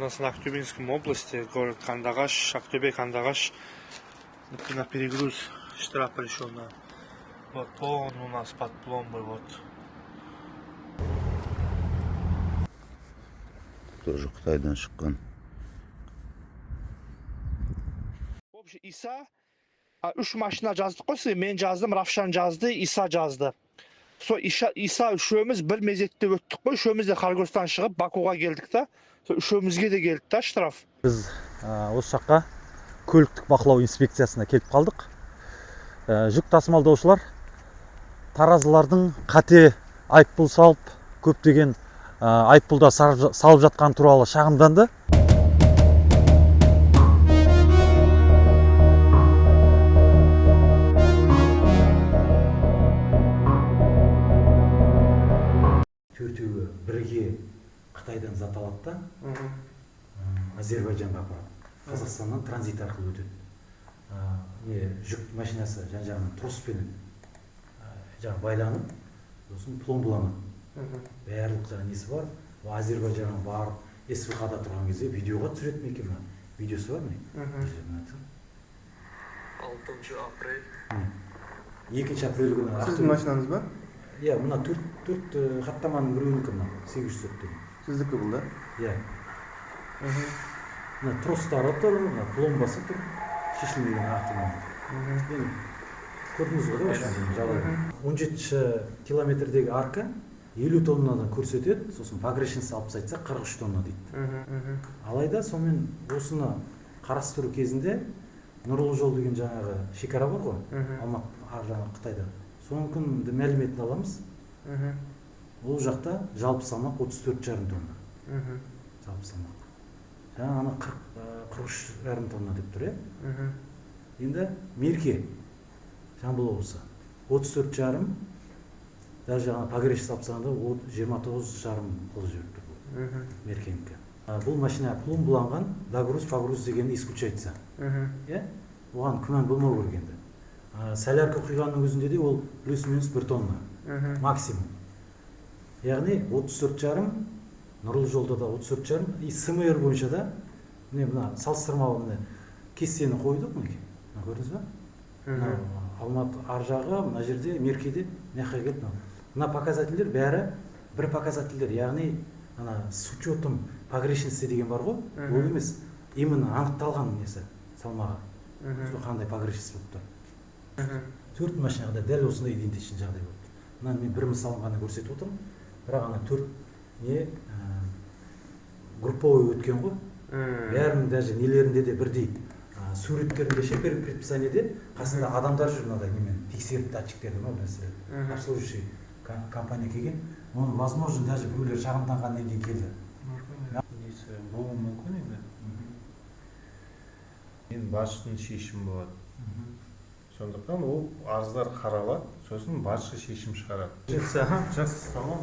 У нас на Актюбинском области, город Кандагаш, Актюбе, Кандагаш. На перегруз штраф пришел на... Вот он у нас под пломбой, вот. Тоже Қытайдан шыққан. Вообще İsa, 3 машина жаздық қой, мен жаздым, Равшан жазды, İsa жазды. Со İsa үшеуміз бір мезетте өттік қой, үшеуміз де Харгостан шығып Бакуға келдік та. Үшеумізге де келдік та штраф. Біз осы жаққа көліктік бақылау инспекциясына келіп қалдық. Жүк тасымалдаушылар таразылардың қате айыппұл салып, көптеген айыппұлдар салып жатқан туралы шағымданды. Төртеуі бірге Қытайдан зат алады да Азербайжанға апарады. Қазақстаннан транзит арқылы өтеді. Жүк машинасы жан-жағынан троспен байланып, сосын пломбыланады. Барлық несі бар. Азербайжаннан барып, СВХ-да тұрған кезде видеоға түсіреді ме екен? Видеосы бар ма? 6 апрель. 2 апрель күні. Сіздің машинаңыз ба? Иә, мына төрт хаттаманың біреуінікі мына 804 деген. Сіздікі бұл да? Иә. Мына тростары тұр, мына пломбасы тұр, шешілмеген ақтыман. Көрдіңіз ғой, 17 километрдегі арка 50 тоннадан көрсетеді, сосын погрешенсі алып айтса 43 тонна дейді. Алайда сонымен осыны қарастыру кезінде Нұрлы жол деген жаңағы шекара бар ғой, Алматы жаңағы Қытайда. Соның мәліметін аламыз. Ол жақта жалпы салмақ 34,5 тонна. Жалпы салмақ. Жаңа 43,5 тонна деп тұр, енді Мерке, Жамбыл облысы 34,5, даже жаңа погреш сапсағанда 29,5 қол жүріп тұр Меркенікі. Бұл машина пломбыланған, дагруз-пагруз дегенді исключается. Оған күмән болмау керек енді. Солярка құйғанның өзінде де ол плюс-минус 1 тонна максимум. Яғни 34,5, Нұрлы жолда да 34,5, и СМР бойынша да мына салыстырмалы кестені қойдық мұнеке. Көрдіңіз ба? Алматы ар жағы, мына жерде Меркеде меққа келді. Мына показательдер бәрі бір показательдер, яғни с учетом погрешенности деген бар ғой, ол емес, именно анықталған несі салмағы. Қандай погрешенность болып тұр. 4 машинада дәл осындай идентичный жағдай болды. Мына мен бір мысалын ғана көрсетіп отырмын, бірақ ана 4 групповой өткен ғой. Бәрінің даже нелерінде де бірдей суреттерінде ше предписаниеде қасында адамдар жүр, мынадай немен тексеріп датчиктерді ма нәрсе. Обслуживающий компания келген. Оны возможно даже біреулер шағымданғаннан кейін келді. Несі болуы мүмкін енді. Мен басшының шешімі болады. Сондықтан ол арыздар қаралады, сосын басшы шешім шығарады. Жақсы, Жақсы, тамам.